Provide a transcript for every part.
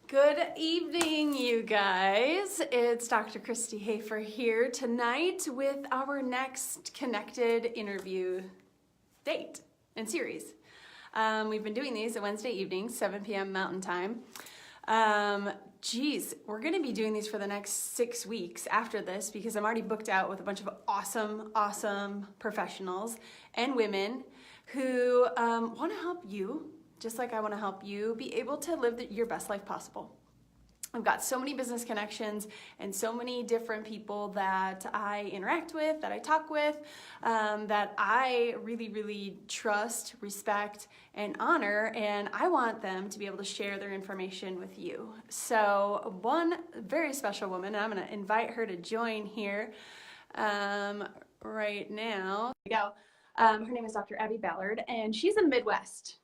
Good evening, you guys. It's Dr. Christie Hafer here tonight with our next connected interview date and series. We've been doing these at Wednesday evenings, 7 p.m. Mountain Time. We're going to be doing these for the next 6 weeks after this because I'm already booked out with a bunch of awesome professionals and women who want to help you, just like I want to help you, be able to live your best life possible. I've got so many business connections and so many different people that I interact with, that I talk with, that I really trust, respect, and honor, and I want them to be able to share their information with you. So one very special woman, and I'm going to invite her to join here right now. Here we go. Her name is Dr. Abbie Ballard, and she's in the Midwest.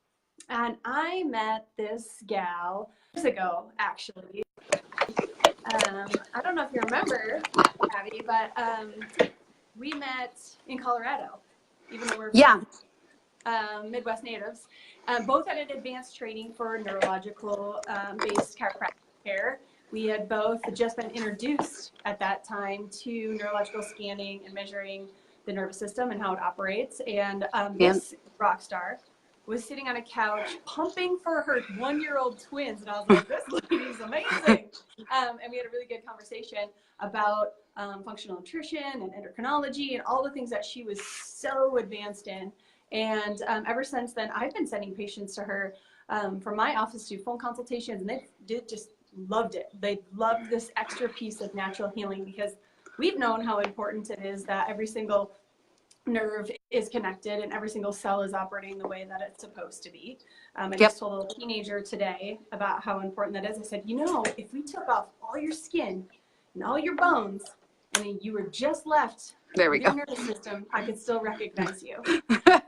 And I met this gal years ago, actually. I don't know if you remember, Abbie, but we met in Colorado, even though we're Midwest natives. Both had an advanced training for neurological based chiropractic care. We had both just been introduced at that time to neurological scanning and measuring the nervous system and how it operates. And this rock star was sitting on a couch pumping for her 1-year-old twins. And I was like, this lady's amazing. And we had a really good conversation about functional nutrition and endocrinology and all the things that she was so advanced in. And ever since then, I've been sending patients to her from my office to phone consultations, and they just loved it. They loved this extra piece of natural healing because we've known how important it is that every single nerve is connected and every single cell is operating the way that it's supposed to be. I just told a little teenager today about how important that is. I said, if we took off all your skin and all your bones and you were just left with your nervous system, I could still recognize you.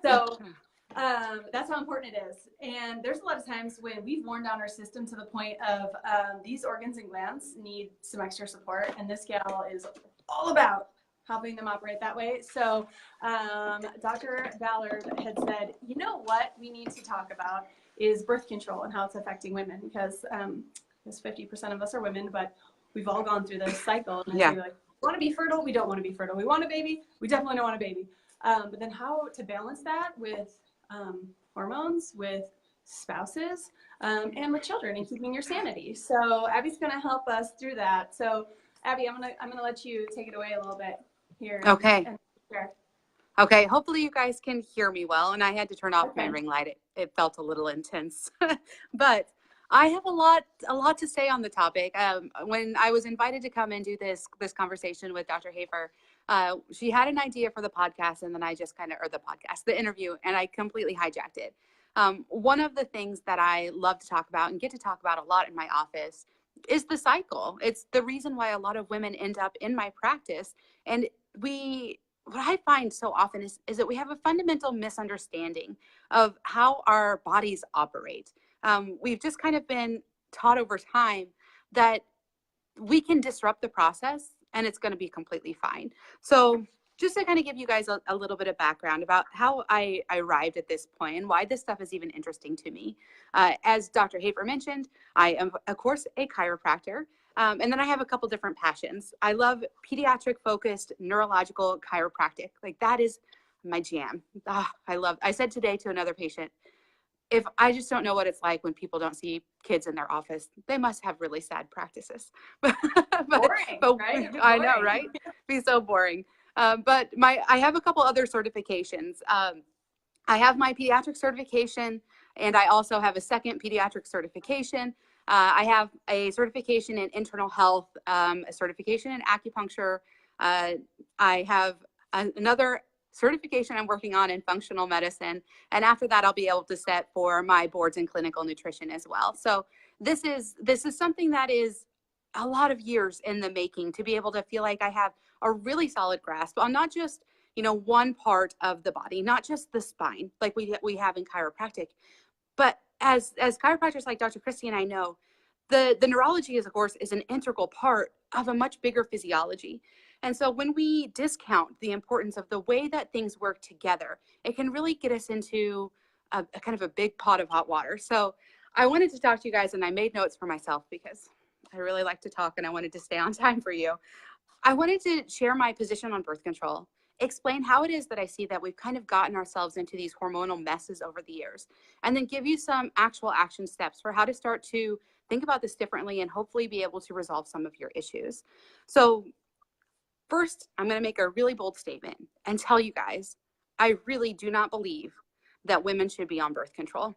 So that's how important it is. And there's a lot of times when we've worn down our system to the point of these organs and glands need some extra support, and this gal is all about helping them operate that way. So Dr. Ballard had said, what we need to talk about is birth control and how it's affecting women, because 50% of us are women, but we've all gone through this cycle. And we're like, we want to be fertile, we don't want to be fertile. We want a baby, we definitely don't want a baby. But then how to balance that with hormones, with spouses, and with children, and keeping your sanity. So Abbie's going to help us through that. So Abbie, I'm gonna let you take it away a little bit here. Okay. Okay. Hopefully you guys can hear me well. And I had to turn off my ring light. It felt a little intense, but I have a lot to say on the topic. When I was invited to come and do this conversation with Dr. Hafer, she had an idea for the podcast, and then I just the interview, and I completely hijacked it. One of the things that I love to talk about and get to talk about a lot in my office is the cycle. It's the reason why a lot of women end up in my practice. And what I find so often is that we have a fundamental misunderstanding of how our bodies operate. We've just kind of been taught over time that we can disrupt the process and it's going to be completely fine. So just to kind of give you guys a little bit of background about how I arrived at this point and why this stuff is even interesting to me. As Dr. Hafer mentioned, I am, of course, a chiropractor. And then I have a couple different passions. I love pediatric-focused neurological chiropractic. Like, that is my jam. I said today to another patient, if I just don't know what it's like when people don't see kids in their office, they must have really sad practices. Boring, right? I know, right? It'd be so boring. But I have a couple other certifications. I have my pediatric certification, and I also have a second pediatric certification. I have a certification in internal health, a certification in acupuncture. I have another certification I'm working on in functional medicine. And after that, I'll be able to set for my boards in clinical nutrition as well. So this is something that is a lot of years in the making, to be able to feel like I have a really solid grasp on not just, one part of the body, not just the spine, like we have in chiropractic, but as chiropractors like Dr. Christie and I know, the neurology is, of course, is an integral part of a much bigger physiology. And so when we discount the importance of the way that things work together, it can really get us into a kind of a big pot of hot water. So I wanted to talk to you guys, and I made notes for myself because I really like to talk and I wanted to stay on time for you. I wanted to share my position on birth control, explain how it is that I see that we've kind of gotten ourselves into these hormonal messes over the years, and then give you some actual action steps for how to start to think about this differently and hopefully be able to resolve some of your issues. So first, I'm going to make a really bold statement and tell you guys, I really do not believe that women should be on birth control.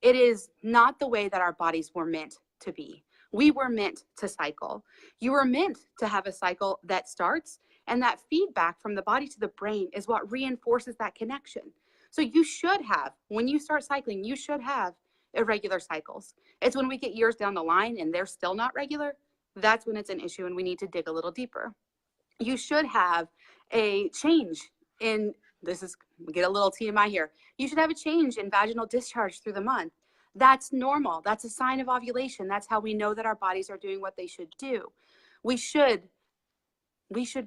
It is not the way that our bodies were meant to be. We were meant to cycle. You were meant to have a cycle that starts, and that feedback from the body to the brain is what reinforces that connection. So you should have, when you start cycling, you should have irregular cycles. It's when we get years down the line and they're still not regular, that's when it's an issue and we need to dig a little deeper. You should have a change in, we get a little TMI here. You should have a change in vaginal discharge through the month. That's normal. That's a sign of ovulation. That's how we know that our bodies are doing what they should do. We should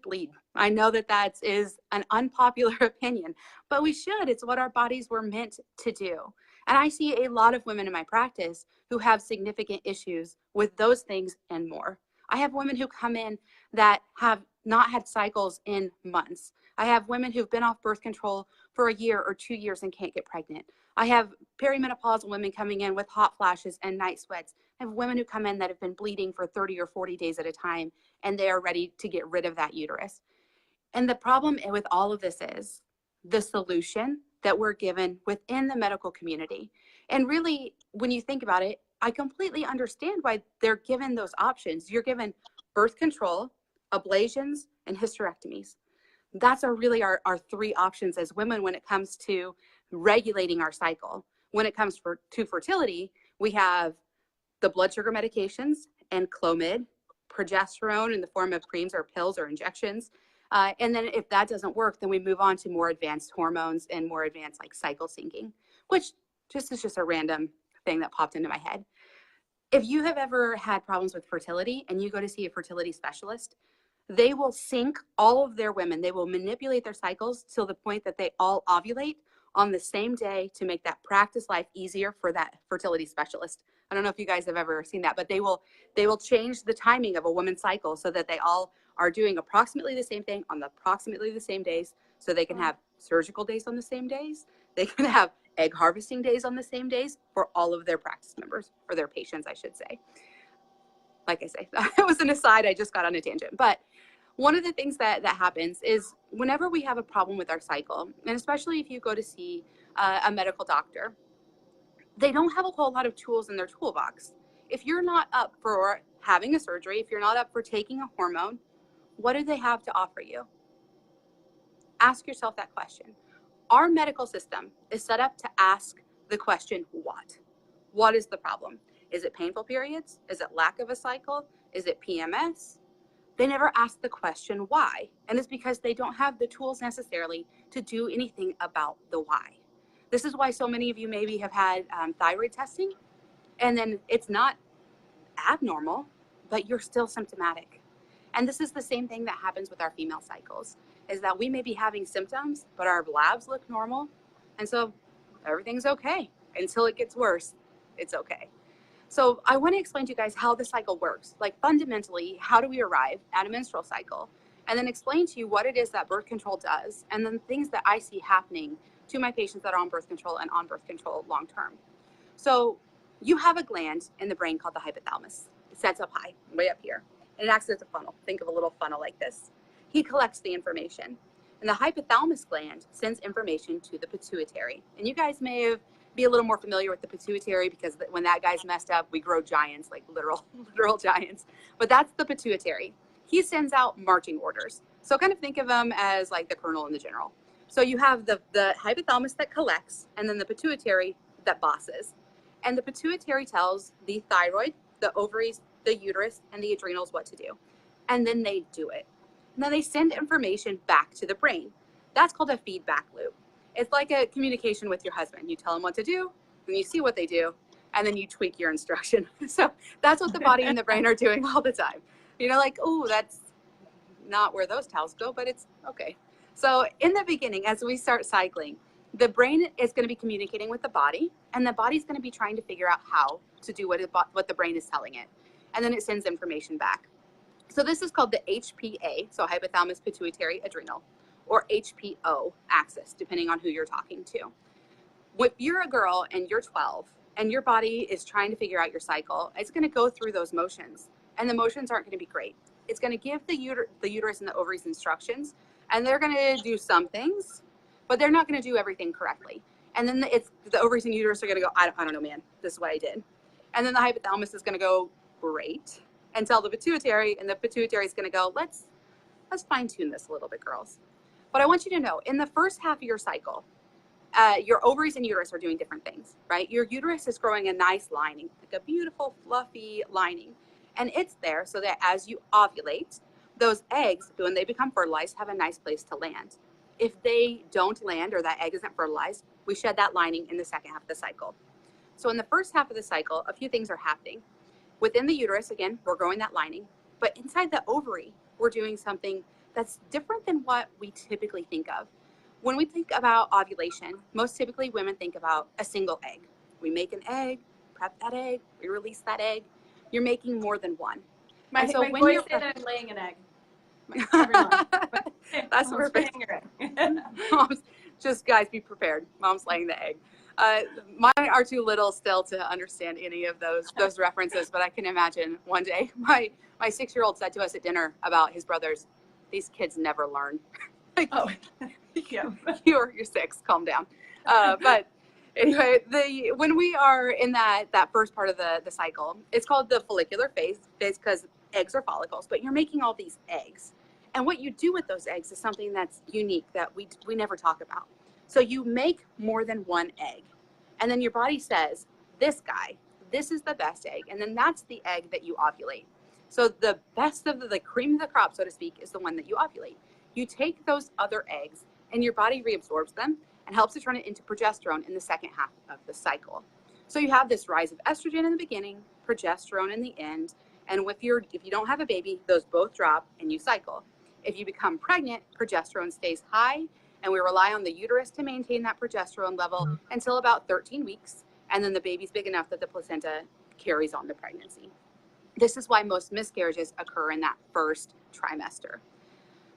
bleed. I know that is an unpopular opinion, but we should. It's what our bodies were meant to do. And I see a lot of women in my practice who have significant issues with those things and more. I have women who come in that have not had cycles in months. I have women who've been off birth control for a year or 2 years and can't get pregnant. I have perimenopausal women coming in with hot flashes and night sweats. I have women who come in that have been bleeding for 30 or 40 days at a time, and they are ready to get rid of that uterus. And the problem with all of this is the solution that we're given within the medical community. And really, when you think about it, I completely understand why they're given those options. You're given birth control, ablations, and hysterectomies. That's really our three options as women when it comes to regulating our cycle. When it comes to fertility, we have the blood sugar medications and Clomid, progesterone in the form of creams or pills or injections. And then if that doesn't work, then we move on to more advanced hormones and more advanced like cycle syncing, which is just a random thing that popped into my head. If you have ever had problems with fertility and you go to see a fertility specialist, they will sync all of their women. They will manipulate their cycles till the point that they all ovulate on the same day to make that practice life easier for that fertility specialist. I don't know if you guys have ever seen that, but they will change the timing of a woman's cycle so that they all are doing approximately the same thing on approximately the same days, so they can have surgical days on the same days. They can have egg harvesting days on the same days for all of their practice members, or their patients, I should say. Like I say, that was an aside. I just got on a tangent. But one of the things that happens is whenever we have a problem with our cycle, and especially if you go to see a medical doctor, they don't have a whole lot of tools in their toolbox. If you're not up for having a surgery, if you're not up for taking a hormone, what do they have to offer you? Ask yourself that question. Our medical system is set up to ask the question, what? What is the problem? Is it painful periods? Is it lack of a cycle? Is it PMS? They never ask the question why. And it's because they don't have the tools necessarily to do anything about the why. This is why so many of you maybe have had thyroid testing, and then it's not abnormal, but you're still symptomatic. And this is the same thing that happens with our female cycles, is that we may be having symptoms, but our labs look normal. And so everything's okay until it gets worse. It's okay. So I want to explain to you guys how the cycle works. Like fundamentally, how do we arrive at a menstrual cycle? And then explain to you what it is that birth control does, and then things that I see happening to my patients that are on birth control and on birth control long term. So you have a gland in the brain called the hypothalamus. It sets up high, way up here. And it acts as a funnel. Think of a little funnel like this. He collects the information. And the hypothalamus gland sends information to the pituitary. And you guys may be a little more familiar with the pituitary, because when that guy's messed up, we grow giants, like literal giants. But that's the pituitary. He sends out marching orders. So kind of think of them as like the colonel and the general. So you have the hypothalamus that collects, and then the pituitary that bosses. And the pituitary tells the thyroid, the ovaries, the uterus, and the adrenals what to do. And then they do it. And then they send information back to the brain. That's called a feedback loop. It's like a communication with your husband. You tell them what to do, and you see what they do, and then you tweak your instruction. So that's what the body and the brain are doing all the time. You know, like, oh, that's not where those towels go, but it's okay. So in the beginning, as we start cycling, The brain is going to be communicating with the body, and the body's going to be trying to figure out how to do what the brain is telling it. And then it sends information back. So this is called the HPA, so hypothalamus pituitary adrenal, or HPO axis, depending on who you're talking to. If you're a girl and you're 12 and your body is trying to figure out your cycle, it's going to go through those motions, and the motions aren't going to be great. It's going to give the uterus and the ovaries instructions, and they're going to do some things, but they're not going to do everything correctly. And then the ovaries and uterus are going to go, I don't know, man, this is what I did. And then the hypothalamus is going to go, great, and tell the pituitary, and the pituitary is going to go, let's fine tune this a little bit, girls. But I want you to know, in the first half of your cycle, your ovaries and uterus are doing different things, right? Your uterus is growing a nice lining, like a beautiful, fluffy lining. And it's there so that as you ovulate, those eggs, when they become fertilized, have a nice place to land. If they don't land or that egg isn't fertilized, we shed that lining in the second half of the cycle. So in the first half of the cycle, a few things are happening. Within the uterus, again, we're growing that lining. But inside the ovary, we're doing something that's different than what we typically think of. When we think about ovulation, most typically women think about a single egg. We make an egg, prep that egg, we release that egg. You're making more than one. My boys say that I'm laying an egg. Every month. That's perfect. Moms, just guys, be prepared. Mom's laying the egg. Mine are too little still to understand any of those references, but I can imagine one day my 6-year-old said to us at dinner about his brothers, these kids never learn. Like, oh, yeah. You're 6, calm down. But anyway, when we are in that first part of the cycle, it's called the follicular phase because eggs are follicles, but you're making all these eggs. And what you do with those eggs is something that's unique that we never talk about. So you make more than one egg, and then your body says, this is the best egg, and then that's the egg that you ovulate. So the best of the cream of the crop, so to speak, is the one that you ovulate. You take those other eggs, and your body reabsorbs them and helps to turn it into progesterone in the second half of the cycle. So you have this rise of estrogen in the beginning, progesterone in the end, and if you don't have a baby, those both drop and you cycle. If you become pregnant, progesterone stays high, and we rely on the uterus to maintain that progesterone level until about 13 weeks, and then the baby's big enough that the placenta carries on the pregnancy. This is why most miscarriages occur in that first trimester.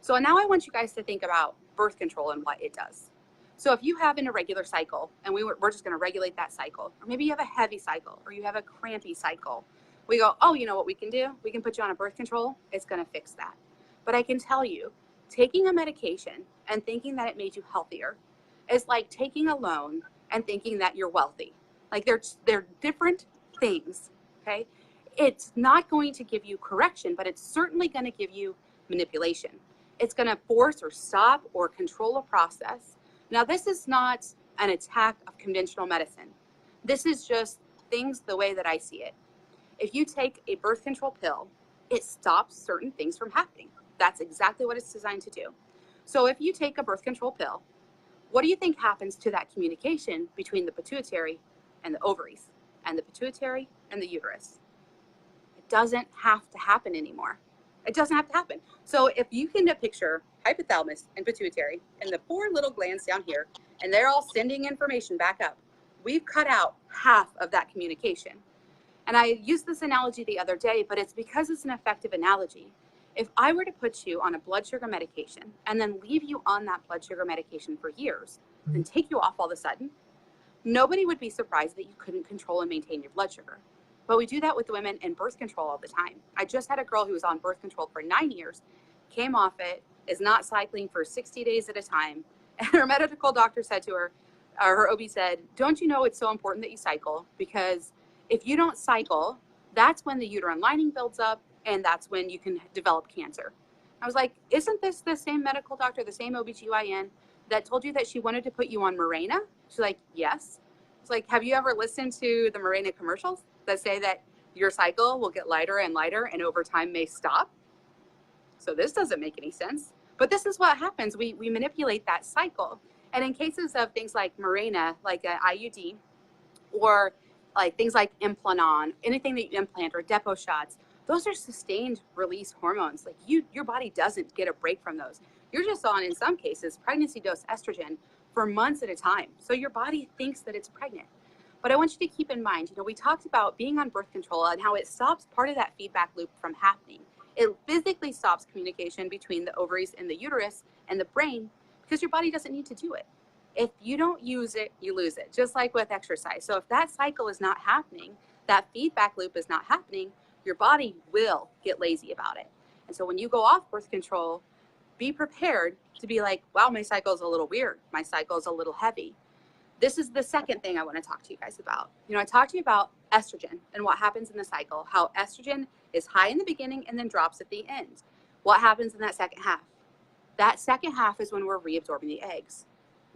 So now I want you guys to think about birth control and what it does. So if you have an irregular cycle, and we're just going to regulate that cycle, or maybe you have a heavy cycle, or you have a crampy cycle, we go, oh, you know what we can do? We can put you on a birth control. It's going to fix that. But I can tell you, taking a medication and thinking that it made you healthier is like taking a loan and thinking that you're wealthy. Like they're different things, okay? It's not going to give you correction, but it's certainly going to give you manipulation. It's going to force or stop or control a process. Now, this is not an attack of conventional medicine. This is just things the way that I see it. If you take a birth control pill, it stops certain things from happening. That's exactly what it's designed to do. So if you take a birth control pill, what do you think happens to that communication between the pituitary and the ovaries and the pituitary and the uterus? It doesn't have to happen anymore. It doesn't have to happen. So if you can picture hypothalamus and pituitary and the 4 little glands down here, and they're all sending information back up, we've cut out half of that communication. And I used this analogy the other day, but it's because it's an effective analogy. If I were to put you on a blood sugar medication and then leave you on that blood sugar medication for years and take you off all of a sudden, nobody would be surprised that you couldn't control and maintain your blood sugar. But we do that with women in birth control all the time. I just had a girl who was on birth control for 9 years, came off it, is not cycling for 60 days at a time. And her medical doctor said to her, her OB said, don't you know it's so important that you cycle? Because if you don't cycle, that's when the uterine lining builds up, and that's when you can develop cancer. I was like, isn't this the same medical doctor, the same OBGYN that told you that she wanted to put you on Mirena? She's like, yes. It's like, have you ever listened to the Mirena commercials that say that your cycle will get lighter and lighter and over time may stop? So this doesn't make any sense. But this is what happens. We manipulate that cycle. And in cases of things like Mirena, like an IUD, or like things like Implanon, anything that you implant, or depot shots, those are sustained release hormones. Like your body doesn't get a break from those. You're just on, in some cases, pregnancy dose estrogen for months at a time. So your body thinks that it's pregnant. But I want you to keep in mind, we talked about being on birth control and how it stops part of that feedback loop from happening. It physically stops communication between the ovaries and the uterus and the brain because your body doesn't need to do it. If you don't use it, you lose it, just like with exercise. So if that cycle is not happening, that feedback loop is not happening, your body will get lazy about it. And so when you go off birth control, be prepared to be like, wow, my cycle is a little weird. My cycle is a little heavy. This is the second thing I want to talk to you guys about. I talked to you about estrogen and what happens in the cycle, how estrogen is high in the beginning and then drops at the end. What happens in that second half? That second half is when we're reabsorbing the eggs.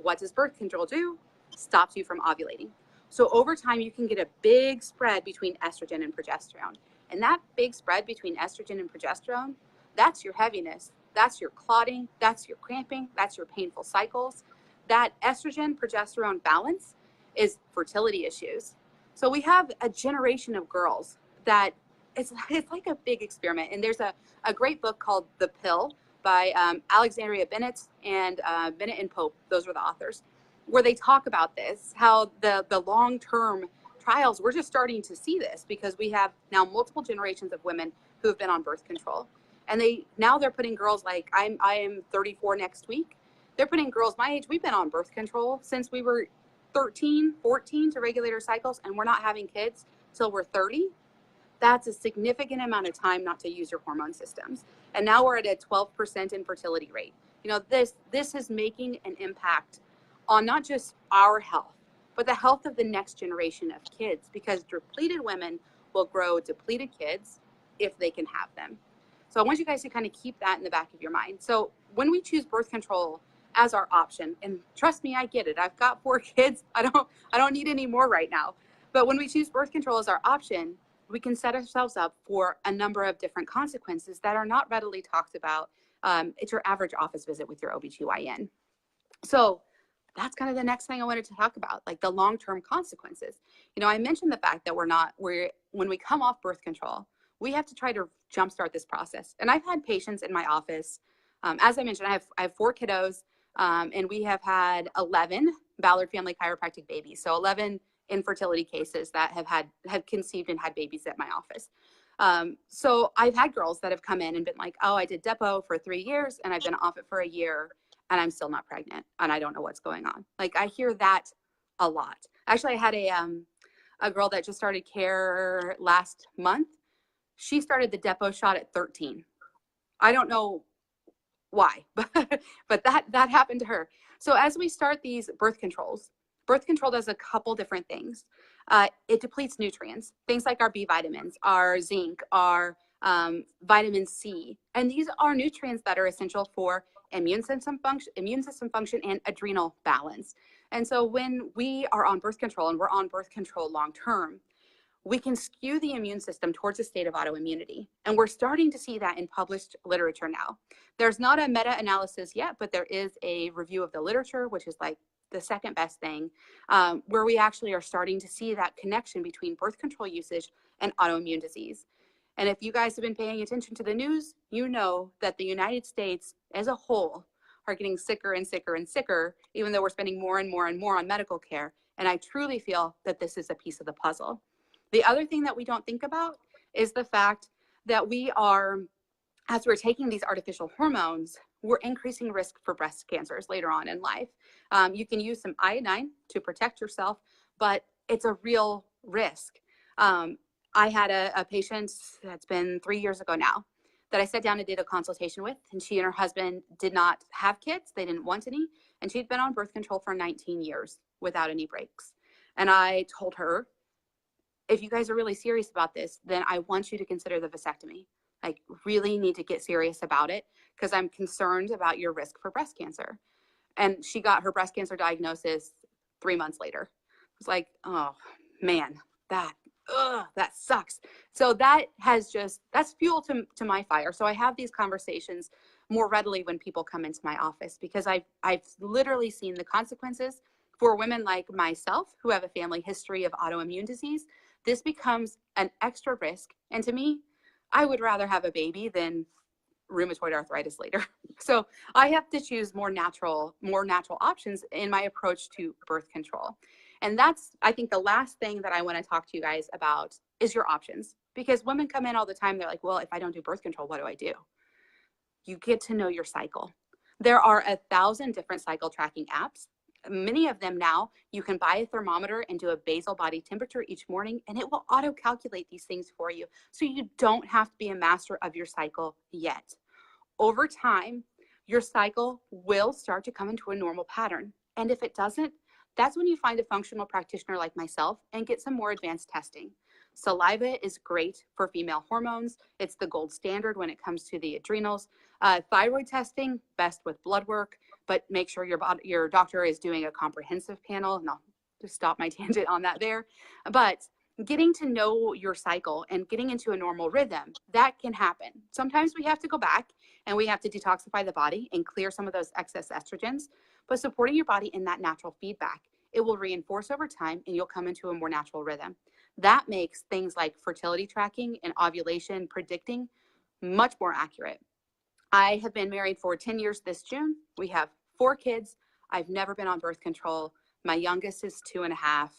What does birth control do? Stops you from ovulating. So over time, you can get a big spread between estrogen and progesterone. And that big spread between estrogen and progesterone, that's your heaviness, that's your clotting, that's your cramping, that's your painful cycles. That estrogen progesterone balance is fertility issues. So we have a generation of girls that it's like a big experiment. And there's a great book called The Pill by Alexandria Bennett and Bennett and Pope. Those were the authors, where they talk about this, how the long-term trials, we're just starting to see this because we have now multiple generations of women who have been on birth control. And they're putting girls like, I am 34 next week. They're putting girls my age, we've been on birth control since we were 13, 14 to regulate our cycles, and we're not having kids till we're 30. That's a significant amount of time not to use your hormone systems. And now we're at a 12% infertility rate. This is making an impact on not just our health, but the health of the next generation of kids, because depleted women will grow depleted kids if they can have them. So I want you guys to kind of keep that in the back of your mind. So when we choose birth control as our option, and trust me, I get it. I've got 4 kids. I don't need any more right now. But when we choose birth control as our option, we can set ourselves up for a number of different consequences that are not readily talked about. It's your average office visit with your OBGYN. So that's kind of the next thing I wanted to talk about, like the long-term consequences. I mentioned the fact that when we come off birth control, we have to try to jumpstart this process. And I've had patients in my office, as I mentioned, I have 4 kiddos, and we have had 11 Ballard family chiropractic babies. So 11 infertility cases that have conceived and had babies at my office. So I've had girls that have come in and been like, oh, I did Depo for 3 years and I've been off it for a year and I'm still not pregnant and I don't know what's going on. Like, I hear that a lot. Actually, I had a girl that just started care last month. She started the Depo shot at 13. I don't know why, but that happened to her. So as we start these birth control does a couple different things. It depletes nutrients, things like our B vitamins, our zinc, our vitamin C. And these are nutrients that are essential for immune system function and adrenal balance. And so when we are on birth control and we're on birth control long term, we can skew the immune system towards a state of autoimmunity. And we're starting to see that in published literature now. There's not a meta-analysis yet, but there is a review of the literature, which is like the second best thing, where we actually are starting to see that connection between birth control usage and autoimmune disease. And if you guys have been paying attention to the news, you know that the United States as a whole are getting sicker and sicker and sicker, even though we're spending more and more and more on medical care. And I truly feel that this is a piece of the puzzle. The other thing that we don't think about is the fact that as we're taking these artificial hormones, we're increasing risk for breast cancers later on in life. You can use some iodine to protect yourself, but it's a real risk. I had a patient that's been 3 years ago now that I sat down and did a consultation with, and she and her husband did not have kids. They didn't want any, and she'd been on birth control for 19 years without any breaks. And I told her, if you guys are really serious about this, then I want you to consider the vasectomy. Like, really need to get serious about it because I'm concerned about your risk for breast cancer. And she got her breast cancer diagnosis 3 months later. I was like, oh man, that sucks. So that's fuel to my fire. So I have these conversations more readily when people come into my office because I've literally seen the consequences for women like myself who have a family history of autoimmune disease. This becomes an extra risk. And to me, I would rather have a baby than rheumatoid arthritis later. So I have to choose more natural options in my approach to birth control. And that's, I think, the last thing that I want to talk to you guys about is your options. Because women come in all the time, they're like, well, if I don't do birth control, what do I do? You get to know your cycle. There are 1,000 different cycle tracking apps. Many of them now, you can buy a thermometer and do a basal body temperature each morning, and it will auto-calculate these things for you. So you don't have to be a master of your cycle yet. Over time, your cycle will start to come into a normal pattern. And if it doesn't, that's when you find a functional practitioner like myself and get some more advanced testing. Saliva is great for female hormones. It's the gold standard when it comes to the adrenals. Thyroid testing, best with blood work, but make sure your doctor is doing a comprehensive panel. And I'll just stop my tangent on that there. But getting to know your cycle and getting into a normal rhythm, that can happen. Sometimes we have to go back and we have to detoxify the body and clear some of those excess estrogens, but supporting your body in that natural feedback, it will reinforce over time and you'll come into a more natural rhythm. That makes things like fertility tracking and ovulation predicting much more accurate. I have been married for 10 years this June. We have 4 kids. I've never been on birth control. My youngest is 2.5.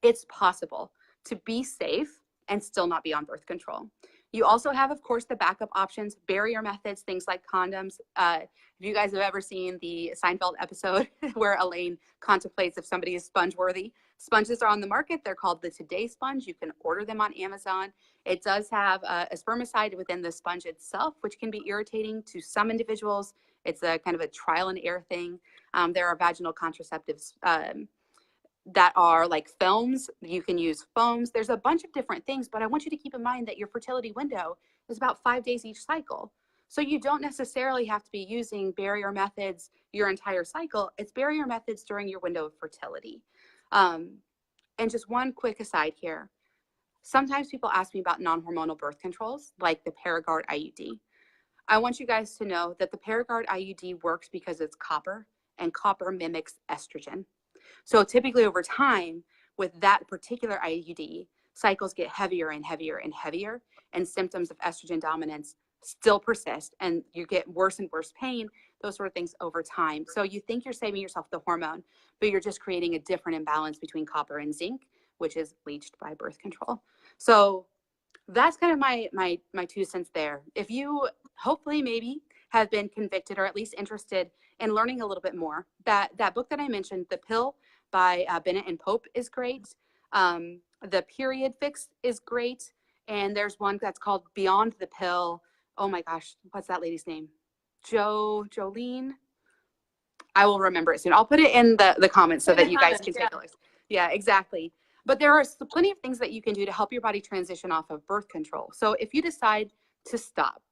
It's possible to be safe and still not be on birth control. You also have, of course, the backup options, barrier methods, things like condoms. If you guys have ever seen the Seinfeld episode where Elaine contemplates if somebody is sponge worthy, sponges are on the market. They're called the Today Sponge. You can order them on Amazon. It does have a spermicide within the sponge itself, which can be irritating to some individuals. It's a kind of a trial and error thing. There are vaginal contraceptives that are like films. You can use foams. There's a bunch of different things, but I want you to keep in mind that your fertility window is about 5 days each cycle. So you don't necessarily have to be using barrier methods your entire cycle. It's barrier methods during your window of fertility. And just one quick aside here. Sometimes people ask me about non-hormonal birth controls, like the Paragard IUD. I want you guys to know that the Paragard IUD works because it's copper, and copper mimics estrogen. So typically over time, with that particular IUD, cycles get heavier and heavier and heavier, and symptoms of estrogen dominance still persist, and you get worse and worse pain, those sort of things over time. So you think you're saving yourself the hormone, but you're just creating a different imbalance between copper and zinc, which is leached by birth control. So that's kind of my 2 cents there. If you hopefully maybe have been convicted or at least interested in learning a little bit more, that book that I mentioned, The Pill by Bennett and Pope, is great. The Period Fix is great. And there's one that's called Beyond the Pill. Oh my gosh, what's that lady's name? Jolene? I will remember it soon. I'll put it in the comments so that you guys can take a look. Yeah, exactly. But there are plenty of things that you can do to help your body transition off of birth control. So if you decide to stop,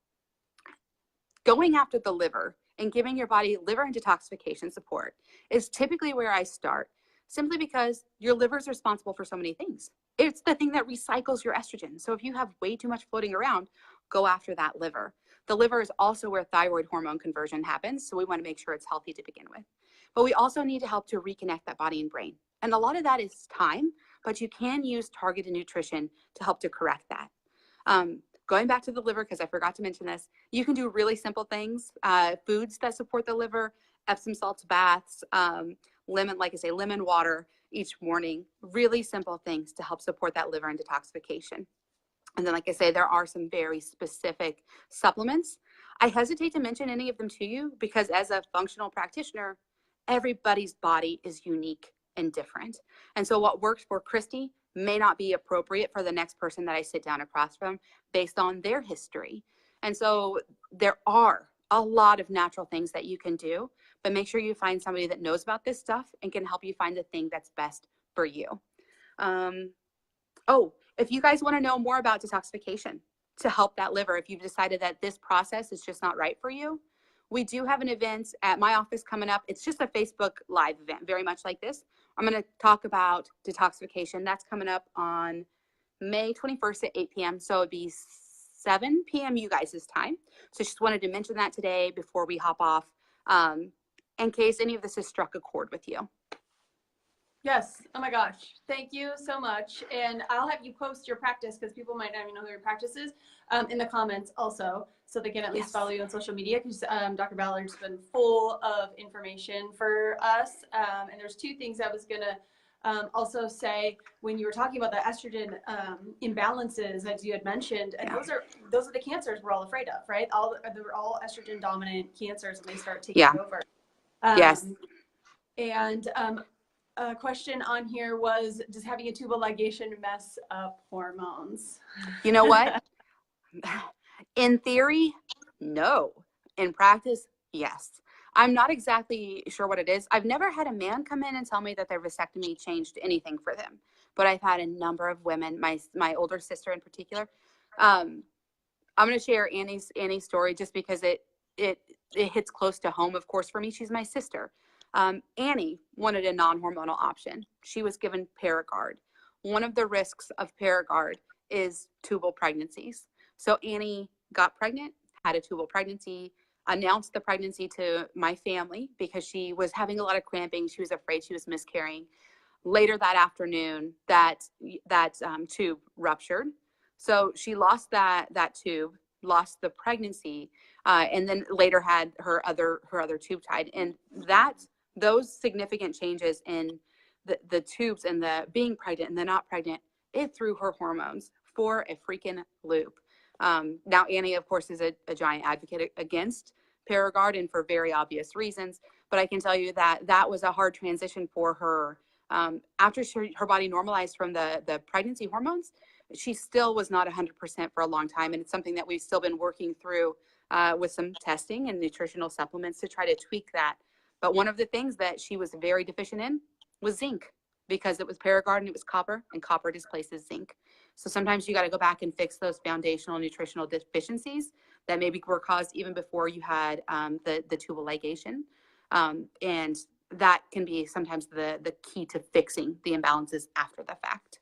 going after the liver and giving your body liver and detoxification support is typically where I start, simply because your liver is responsible for so many things. It's the thing that recycles your estrogen. So if you have way too much floating around, go after that liver. The liver is also where thyroid hormone conversion happens, so we want to make sure it's healthy to begin with. But we also need to help to reconnect that body and brain. And a lot of that is time, but you can use targeted nutrition to help to correct that. Going back to the liver, because I forgot to mention this, you can do really simple things, foods that support the liver, Epsom salts baths, lemon, like I say, lemon water each morning, really simple things to help support that liver and detoxification. And then, like I say, there are some very specific supplements. I hesitate to mention any of them to you because as a functional practitioner, everybody's body is unique and different. And so what works for Christy may not be appropriate for the next person that I sit down across from based on their history. And so there are a lot of natural things that you can do, but make sure you find somebody that knows about this stuff and can help you find the thing that's best for you. If you guys want to know more about detoxification to help that liver, if you've decided that this process is just not right for you, we do have an event at my office coming up. It's just a Facebook Live event, very much like this. I'm going to talk about detoxification. That's coming up on May 21st at 8 p.m. So it'd be 7 p.m. you guys' time. So just wanted to mention that today before we hop off, in case any of this has struck a chord with you. Yes. Oh my gosh. Thank you so much. And I'll have you post your practice because people might not even know who your practice is in the comments also. So they can at least follow you on social media because Dr. Ballard's been full of information for us. And there's two things I was going to also say when you were talking about the estrogen imbalances, as you had mentioned, and those are the cancers we're all afraid of, right? They're all estrogen dominant cancers and they start taking over. Yes. And a question on here was, does having a tubal ligation mess up hormones? You know what? In theory, no. In practice, yes. I'm not exactly sure what it is. I've never had a man come in and tell me that their vasectomy changed anything for them, but I've had a number of women, my older sister in particular. I'm going to share Annie's story just because it hits close to home. Of course, for me, she's my sister. Annie wanted a non-hormonal option. She was given Paragard. One of the risks of Paragard is tubal pregnancies. So Annie got pregnant, had a tubal pregnancy, announced the pregnancy to my family because she was having a lot of cramping. She was afraid she was miscarrying. Later that afternoon, that tube ruptured. So she lost that tube, lost the pregnancy, and then later had her other tube tied. And those significant changes in the tubes and the being pregnant and the not pregnant, it threw her hormones for a freaking loop. Now Annie, of course, is a giant advocate against Paragard and for very obvious reasons. But I can tell you that was a hard transition for her. After her body normalized from the pregnancy hormones, she still was not 100% for a long time. And it's something that we've still been working through with some testing and nutritional supplements to try to tweak that. But one of the things that she was very deficient in was zinc, because it was Paragard and it was copper, and copper displaces zinc. So sometimes you got to go back and fix those foundational nutritional deficiencies that maybe were caused even before you had the tubal ligation. And that can be sometimes the key to fixing the imbalances after the fact.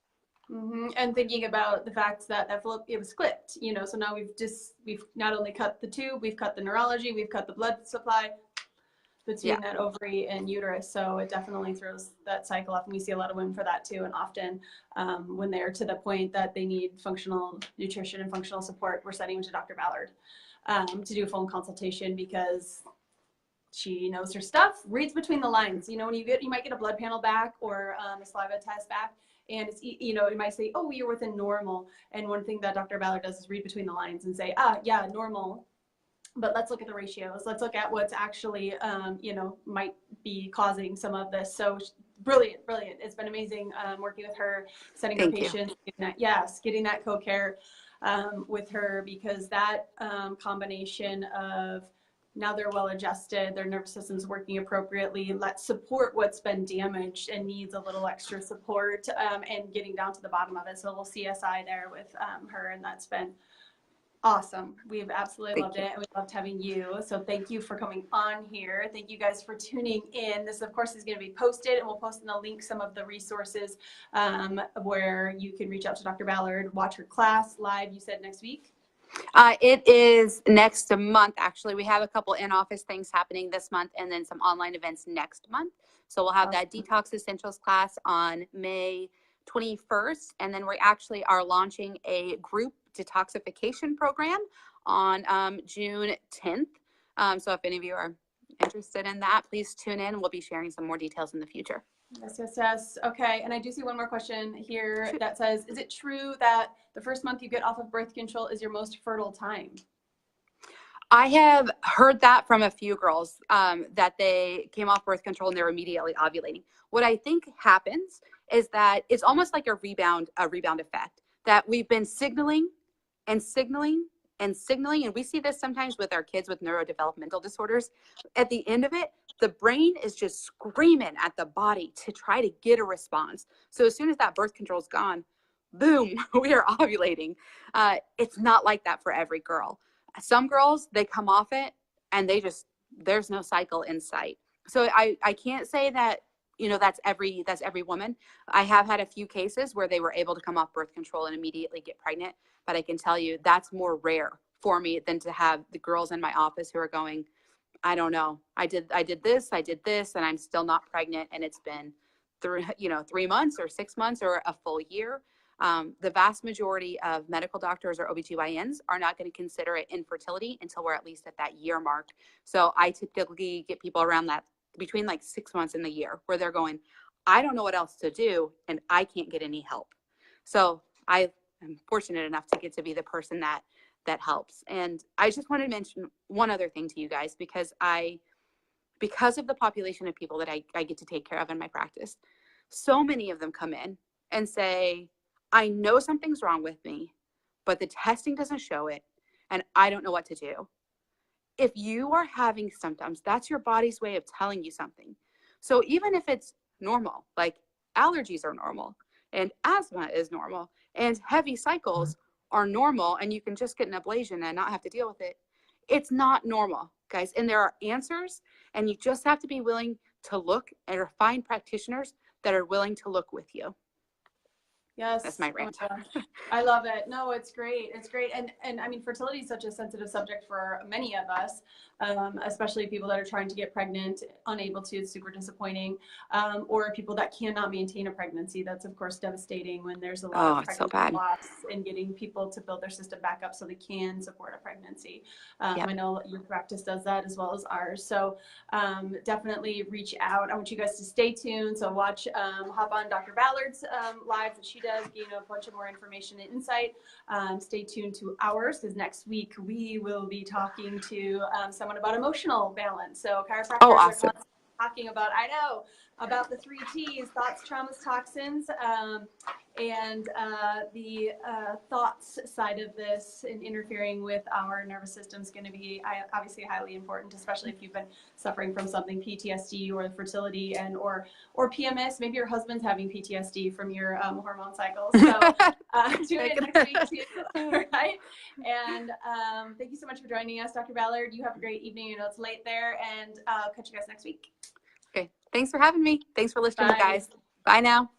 Mm-hmm. And thinking about the fact that it was clipped, so now we've not only cut the tube, we've cut the neurology, we've cut the blood supply between that ovary and uterus. So it definitely throws that cycle off. And we see a lot of women for that too. And often when they're to the point that they need functional nutrition and functional support, we're sending them to Dr. Ballard to do a phone consultation because she knows her stuff, reads between the lines. When you might get a blood panel back or a saliva test back, and it's, it might say, oh, you're within normal. And one thing that Dr. Ballard does is read between the lines and say, yeah, normal. But let's look at the ratios. Let's look at what's actually, might be causing some of this. So brilliant. It's been amazing working with her, setting her patients, getting that co-care with her, because that combination of now they're well adjusted, their nervous system's working appropriately, let's support what's been damaged and needs a little extra support, and getting down to the bottom of it. So a little CSI there with her, and that's been awesome. We've absolutely loved it, and we loved having you. So thank you for coming on here. Thank you guys for tuning in. This, of course, is going to be posted, and we'll post in the link some of the resources where you can reach out to Dr. Ballard, watch her class live. You said next week? It is next month, actually. We have a couple in-office things happening this month, and then some online events next month. So we'll have that Detox Essentials class on May 21st, and then we actually are launching a group detoxification program on June 10th. So if any of you are interested in that, please tune in. We'll be sharing some more details in the future. Yes. Okay. And I do see one more question here that says, is it true that the first month you get off of birth control is your most fertile time? I have heard that from a few girls, that they came off birth control and they're immediately ovulating. What I think happens is that it's almost like a rebound effect, that we've been signaling and signaling and signaling. And we see this sometimes with our kids with neurodevelopmental disorders. At the end of it, the brain is just screaming at the body to try to get a response. So as soon as that birth control is gone, boom, we are ovulating. It's not like that for every girl. Some girls, they come off it and there's no cycle in sight. So I can't say that, that's every woman. I have had a few cases where they were able to come off birth control and immediately get pregnant, but I can tell you that's more rare for me than to have the girls in my office who are going, I don't know, I did this, and I'm still not pregnant, and it's been 3 months or 6 months or a full year. The vast majority of medical doctors or OBGYNs are not going to consider it infertility until we're at least at that year mark. So I typically get people around that between like 6 months and the year where they're going, I don't know what else to do and I can't get any help. So I am fortunate enough to get to be the person that helps. And I just wanted to mention one other thing to you guys, because of the population of people that I get to take care of in my practice, so many of them come in and say, I know something's wrong with me, but the testing doesn't show it, and I don't know what to do. If you are having symptoms, that's your body's way of telling you something. So even if it's normal, like allergies are normal, and asthma is normal, and heavy cycles are normal, and you can just get an ablation and not have to deal with it, it's not normal, guys. And there are answers, and you just have to be willing to look and find practitioners that are willing to look with you. Yes. That's my rant. Oh my gosh. I love it. No, it's great. It's great. And I mean, fertility is such a sensitive subject for many of us, especially people that are trying to get pregnant, unable to, it's super disappointing. Or people that cannot maintain a pregnancy. That's of course devastating when there's a lot of pregnancy loss and getting people to build their system back up so they can support a pregnancy. I know your practice does that as well as ours. So definitely reach out. I want you guys to stay tuned. So watch, hop on Dr. Ballard's live that she does, gain a bunch of more information and insight. Stay tuned to ours, because next week we will be talking to someone about emotional balance. So chiropractors are constantly talking about, about the 3 T's: thoughts, traumas, toxins, and the thoughts side of this and interfering with our nervous system is going to be obviously highly important, especially if you've been suffering from something, PTSD or fertility or PMS. Maybe your husband's having PTSD from your hormone cycles. So tune in next week too, right? And thank you so much for joining us, Dr. Ballard. You have a great evening. You know it's late there, and I'll catch you guys next week. Okay. Thanks for having me. Thanks for listening, guys. Bye now.